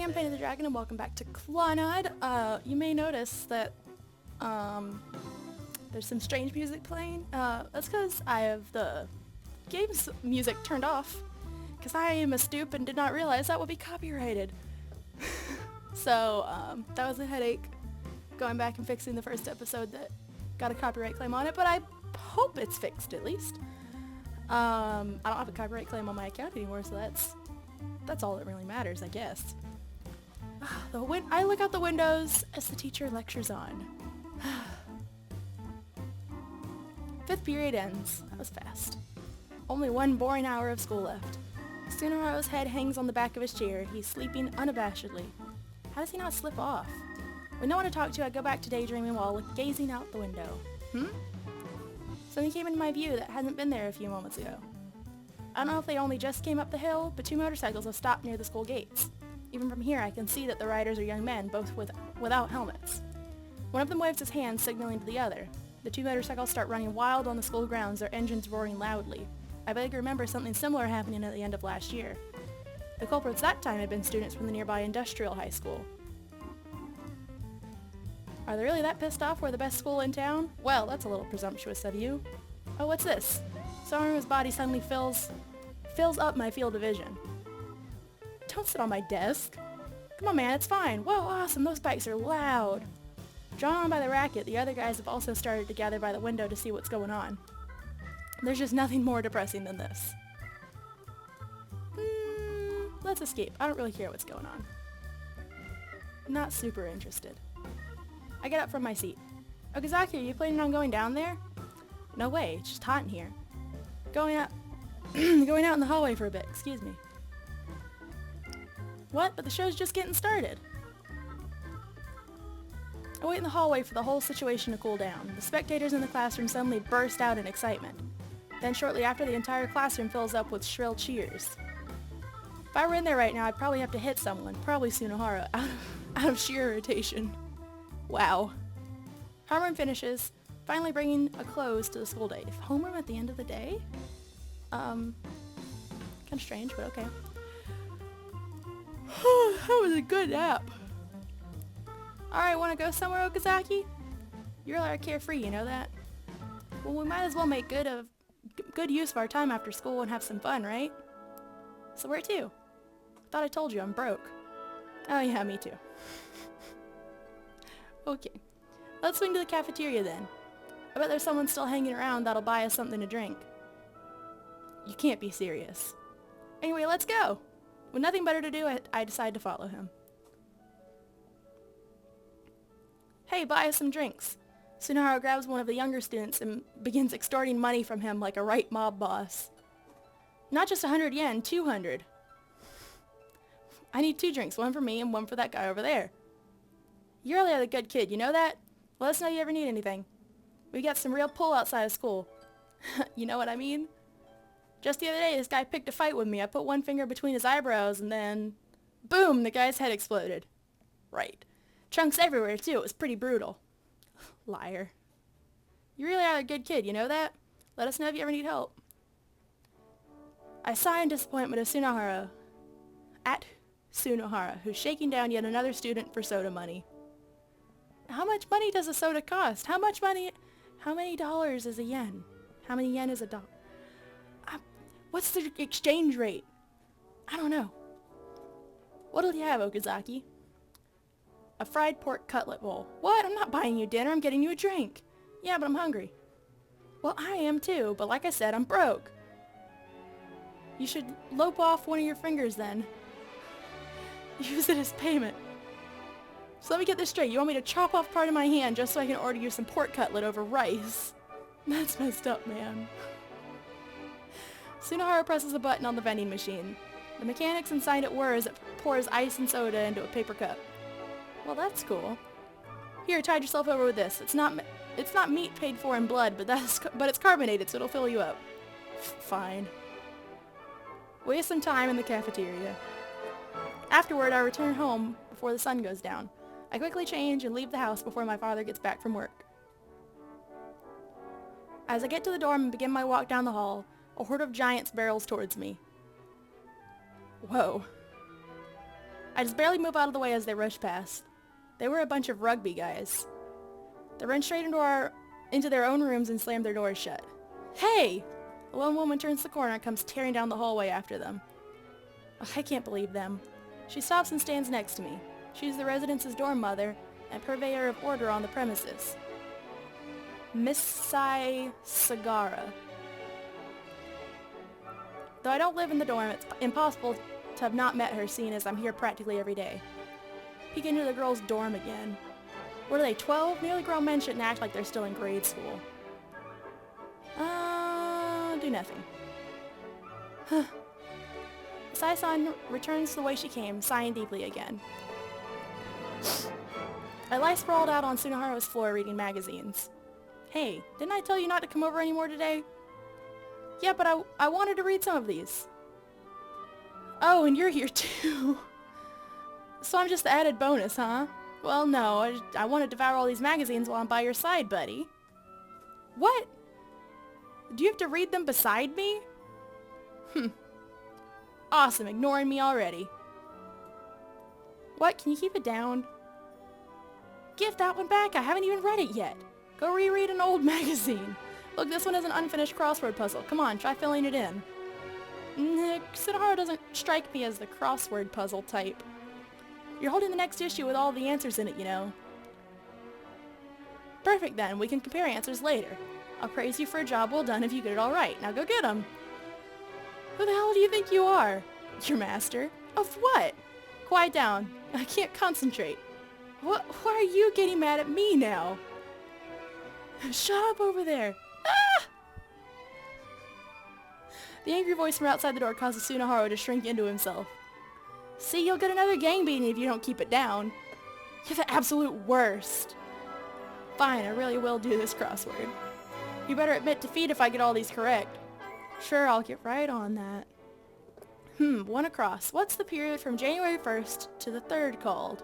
I'm Painted the Dragon and welcome back to Clannad. You may notice that there's some strange music playing. That's because I have the game's music turned off because I am a stoop and did not realize that would be copyrighted. So that was a headache going back and fixing the first episode that got a copyright claim on it, but I hope it's fixed at least. I don't have a copyright claim on my account anymore, so that's all that really matters, I guess. I look out the windows as the teacher lectures on. 5th period ends. That was fast. Only one boring hour of school left. Sunohara's head hangs on the back of his chair. He's sleeping unabashedly. How does he not slip off? With no one to talk to, I go back to daydreaming while gazing out the window. Something came into my view that hadn't been there a few moments ago. I don't know if they only just came up the hill, but 2 motorcycles have stopped near the school gates. Even from here, I can see that the riders are young men, both without helmets. One of them waves his hand, signaling to the other. The 2 motorcycles start running wild on the school grounds, their engines roaring loudly. I vaguely remember something similar happening at the end of last year. The culprits that time had been students from the nearby industrial high school. Are they really that pissed off we're the best school in town? Well, that's a little presumptuous of you. Oh, what's this? Someone's body suddenly fills up my field of vision. Don't sit on my desk. Come on, man, it's fine. Whoa, awesome, those bikes are loud. Drawn on by the racket, the other guys have also started to gather by the window to see what's going on. There's just nothing more depressing than this. Let's escape. I don't really care what's going on. Not super interested. I get up from my seat. Okazaki, are you planning on going down there? No way, it's just hot in here. Going out going out in the hallway for a bit, excuse me. What? But the show's just getting started. I wait in the hallway for the whole situation to cool down. The spectators in the classroom suddenly burst out in excitement. Then shortly after, the entire classroom fills up with shrill cheers. If I were in there right now, I'd probably have to hit someone, probably Sunohara, out of sheer irritation. Wow. Homeroom finishes, finally bringing a close to the school day. Homeroom at the end of the day? Kind of strange, but okay. That was a good nap. Alright, wanna go somewhere, Okazaki? You're like carefree, you know that? Well, we might as well make good use of our time after school and have some fun, right? So where to? I thought I told you I'm broke. Oh yeah, me too. Okay. Let's swing to the cafeteria then. I bet there's someone still hanging around that'll buy us something to drink. You can't be serious. Anyway, let's go! With nothing better to do, I decide to follow him. Hey, buy us some drinks. Sunohara grabs one of the younger students and begins extorting money from him like a right mob boss. Not just 100 yen, 200. I need 2 drinks, one for me and one for that guy over there. You really are the good kid, you know that? Let us know if you ever need anything. We got some real pull outside of school. You know what I mean? Just the other day, this guy picked a fight with me. I put one finger between his eyebrows and then... boom! The guy's head exploded. Right. Chunks everywhere, too. It was pretty brutal. Liar. You really are a good kid, you know that? Let us know if you ever need help. I sigh in disappointment at Sunohara, who's shaking down yet another student for soda money. How much money does a soda cost? How many dollars is a yen? How many yen is a dollar? What's the exchange rate? I don't know. What'll you have, Okazaki? A fried pork cutlet bowl. What? I'm not buying you dinner. I'm getting you a drink. Yeah, but I'm hungry. Well, I am too, but like I said, I'm broke. You should lope off one of your fingers then. Use it as payment. So let me get this straight. You want me to chop off part of my hand just so I can order you some pork cutlet over rice? That's messed up, man. Sunohara presses a button on the vending machine. The mechanics inside it whir as it pours ice and soda into a paper cup. Well, that's cool. Here, tide yourself over with this. It's not meat paid for in blood, but it's carbonated, so it'll fill you up. Fine. Waste some time in the cafeteria. Afterward, I return home before the sun goes down. I quickly change and leave the house before my father gets back from work. As I get to the dorm and begin my walk down the hall, a horde of giants barrels towards me. Whoa. I just barely move out of the way as they rush past. They were a bunch of rugby guys. They run straight into their own rooms and slam their doors shut. Hey! A lone woman turns the corner and comes tearing down the hallway after them. Ugh, I can't believe them. She stops and stands next to me. She's the residence's dorm mother and purveyor of order on the premises. Miss Sagara. Though I don't live in the dorm, it's impossible to have not met her, seeing as I'm here practically every day. Peek into the girls' dorm again. What are they, 12? Nearly grown men shouldn't act like they're still in grade school. Do nothing. Sai-san returns the way she came, sighing deeply again. I lie sprawled out on Sunohara's floor reading magazines. Hey, didn't I tell you not to come over anymore today? Yeah, but I wanted to read some of these. Oh, and you're here too. So I'm just the added bonus, huh? Well, no, I want to devour all these magazines while I'm by your side, buddy. What? Do you have to read them beside me? Awesome, ignoring me already. What, can you keep it down? Give that one back, I haven't even read it yet. Go reread an old magazine. Look, this one is an unfinished crossword puzzle. Come on, try filling it in. Sunohara doesn't strike me as the crossword puzzle type. You're holding the next issue with all the answers in it, you know. Perfect then, we can compare answers later. I'll praise you for a job well done if you get it all right. Now go get them. Who the hell do you think you are? Your master? Of what? Quiet down. I can't concentrate. Why are you getting mad at me now? Shut up over there. Ah! The angry voice from outside the door causes Sunohara to shrink into himself. See, you'll get another gang beating if you don't keep it down. You're the absolute worst. Fine, I really will do this crossword. You better admit defeat if I get all these correct. Sure, I'll get right on that. One across. What's the period from January 1st to the 3rd called?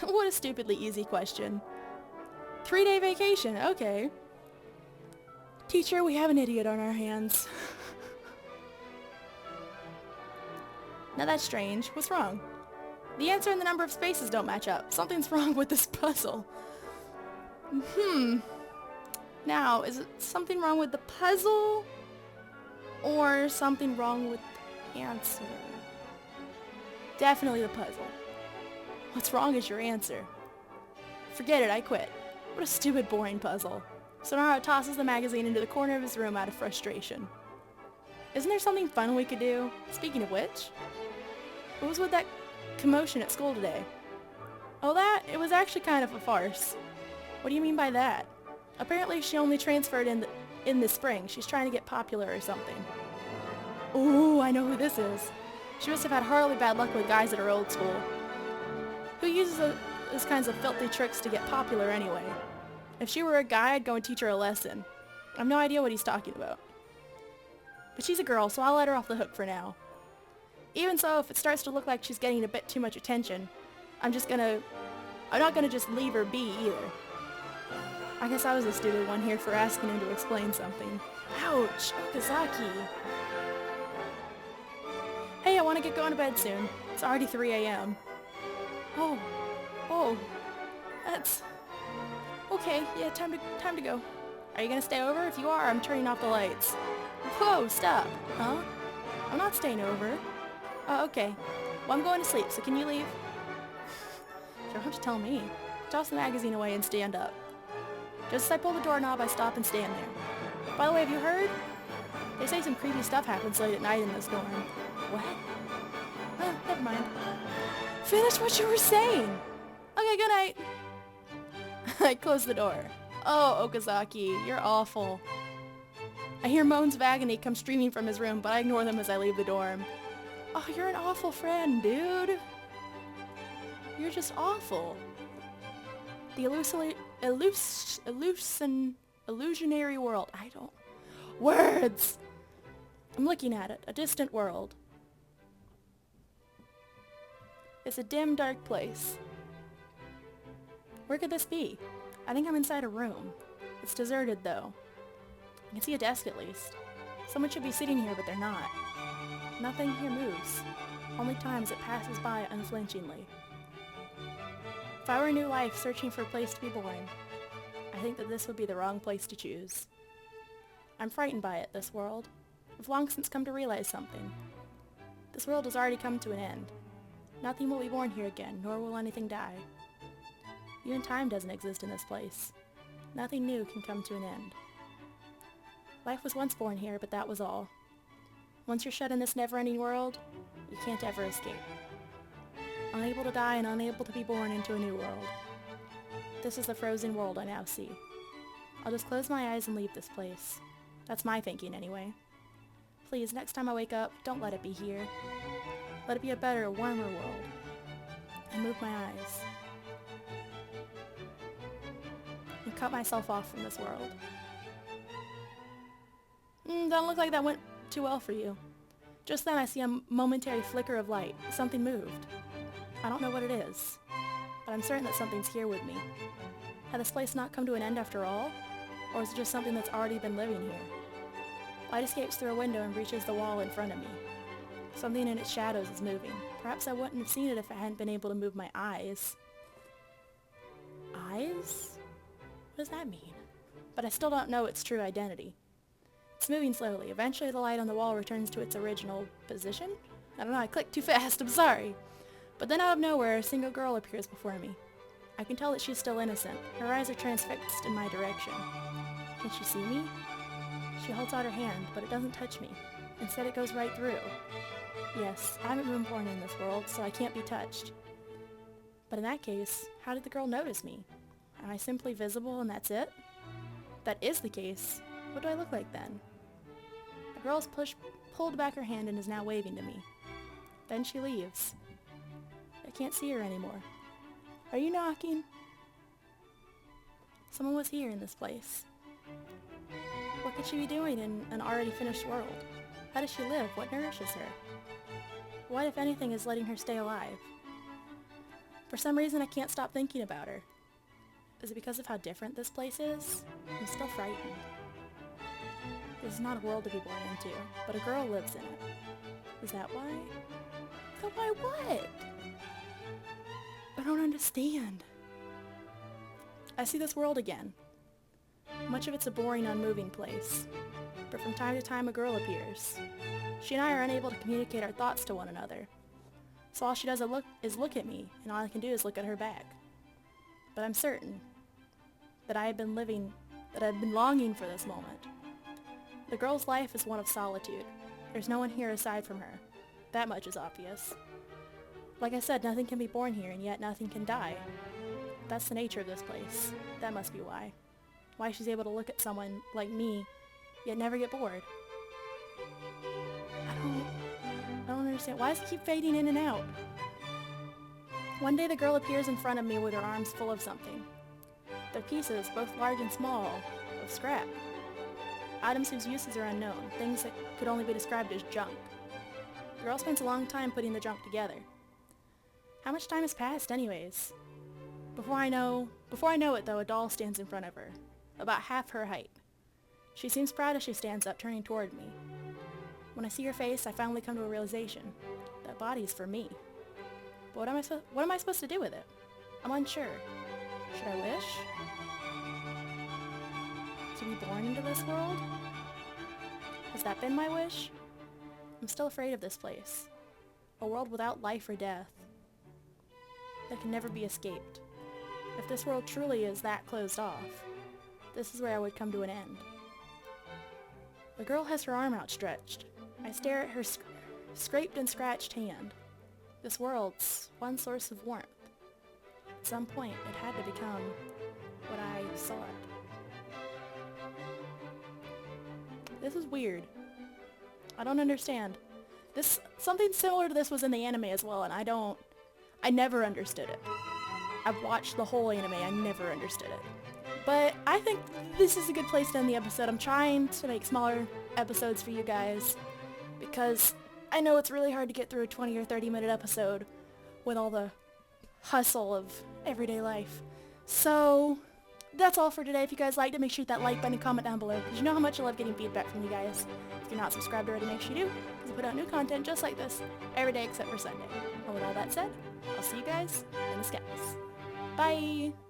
What a stupidly easy question. 3-day vacation, okay. Teacher, we have an idiot on our hands. Now that's strange. What's wrong? The answer and the number of spaces don't match up. Something's wrong with this puzzle. Now, is it something wrong with the puzzle? Or something wrong with the answer? Definitely the puzzle. What's wrong is your answer. Forget it, I quit. What a stupid, boring puzzle. Sunohara tosses the magazine into the corner of his room out of frustration. Isn't there something fun we could do? Speaking of which, what was with that commotion at school today? Oh, that? It was actually kind of a farce. What do you mean by that? Apparently she only transferred in the spring. She's trying to get popular or something. Ooh, I know who this is. She must have had horribly bad luck with guys at her old school. Who uses those kinds of filthy tricks to get popular anyway? If she were a guy, I'd go and teach her a lesson. I have no idea what he's talking about. But she's a girl, so I'll let her off the hook for now. Even so, if it starts to look like she's getting a bit too much attention, I'm not gonna just leave her be either. I guess I was the stupid one here for asking him to explain something. Ouch, Okazaki. Hey, I want to get going to bed soon. It's already 3 a.m. Oh, that's... Okay, yeah, time to go. Are you gonna stay over? If you are, I'm turning off the lights. Whoa, stop. Huh? I'm not staying over. Oh, okay. Well, I'm going to sleep, so can you leave? You don't have to tell me. Toss the magazine away and stand up. Just as I pull the doorknob, I stop and stand there. By the way, have you heard? They say some creepy stuff happens late at night in this dorm. What? Oh, never mind. Finish what you were saying! Okay, good night! I close the door. Oh, Okazaki, you're awful. I hear moans of agony come streaming from his room, but I ignore them as I leave the dorm. Oh, you're an awful friend, dude. You're just awful. The illusionary world. I don't... Words! I'm looking at it. A distant world. It's a dim, dark place. Where could this be? I think I'm inside a room. It's deserted, though. I can see a desk at least. Someone should be sitting here, but they're not. Nothing here moves. only times it passes by unflinchingly. If I were a new life searching for a place to be born, I think that this would be the wrong place to choose. I'm frightened by it, this world. I've long since come to realize something. This world has already come to an end. Nothing will be born here again, nor will anything die. Even time doesn't exist in this place. Nothing new can come to an end. Life was once born here, but that was all. Once you're shut in this never-ending world, you can't ever escape. Unable to die and unable to be born into a new world. This is the frozen world I now see. I'll just close my eyes and leave this place. That's my thinking anyway. Please, next time I wake up, don't let it be here. Let it be a better, warmer world. I move my eyes. And cut myself off from this world. Doesn't look like that went too well for you. Just then I see a momentary flicker of light. Something moved. I don't know what it is, but I'm certain that something's here with me. Had this place not come to an end after all? Or is it just something that's already been living here? Light escapes through a window and reaches the wall in front of me. Something in its shadows is moving. Perhaps I wouldn't have seen it if I hadn't been able to move my eyes. Eyes? What does that mean? But I still don't know its true identity. It's moving slowly. Eventually the light on the wall returns to its original position? I don't know, I clicked too fast, I'm sorry. But then out of nowhere, a single girl appears before me. I can tell that she's still innocent. Her eyes are transfixed in my direction. Can she see me? She holds out her hand, but it doesn't touch me. Instead it goes right through. Yes, I haven't been born in this world, so I can't be touched. But in that case, how did the girl notice me? Am I simply visible and that's it? If that is the case, what do I look like then? The girl has pulled back her hand and is now waving to me. Then she leaves. I can't see her anymore. Are you knocking? Someone was here in this place. What could she be doing in an already finished world? How does she live? What nourishes her? What, if anything, is letting her stay alive? For some reason, I can't stop thinking about her. Is it because of how different this place is? I'm still frightened. This is not a world to be born into, but a girl lives in it. Is that why? But why what? I don't understand. I see this world again. Much of it's a boring, unmoving place. But from time to time a girl appears. She and I are unable to communicate our thoughts to one another. So all she does is look at me, and all I can do is look at her back. But I'm certain that I've been longing for this moment. The girl's life is one of solitude. There's no one here aside from her. That much is obvious. Like I said, nothing can be born here, and yet nothing can die. That's the nature of this place. That must be why. Why she's able to look at someone like me, yet never get bored. I don't understand. Why does it keep fading in and out? One day the girl appears in front of me with her arms full of something. They're pieces, both large and small, of scrap. Items whose uses are unknown, things that could only be described as junk. The girl spends a long time putting the junk together. How much time has passed anyways? Before I know it though, a doll stands in front of her, about half her height. She seems proud as she stands up, turning toward me. When I see her face, I finally come to a realization. That body is for me. But what am I supposed to do with it? I'm unsure. Should I wish? To be born into this world? Has that been my wish? I'm still afraid of this place. A world without life or death. That can never be escaped. If this world truly is that closed off, this is where I would come to an end. The girl has her arm outstretched. I stare at her scraped and scratched hand. This world's one source of warmth. At some point, it had to become what I sought. This is weird. I don't understand. Something similar to this was in the anime as well, and I never understood it. I've watched the whole anime, I never understood it. But I think this is a good place to end the episode. I'm trying to make smaller episodes for you guys, because I know it's really hard to get through a 20 or 30 minute episode with all the hustle of everyday life. So, that's all for today. If you guys liked it, make sure to hit that like button and comment down below, because you know how much I love getting feedback from you guys. If you're not subscribed already, make sure you do, because I put out new content just like this every day except for Sunday. And with all that said, I'll see you guys in the skies. Bye!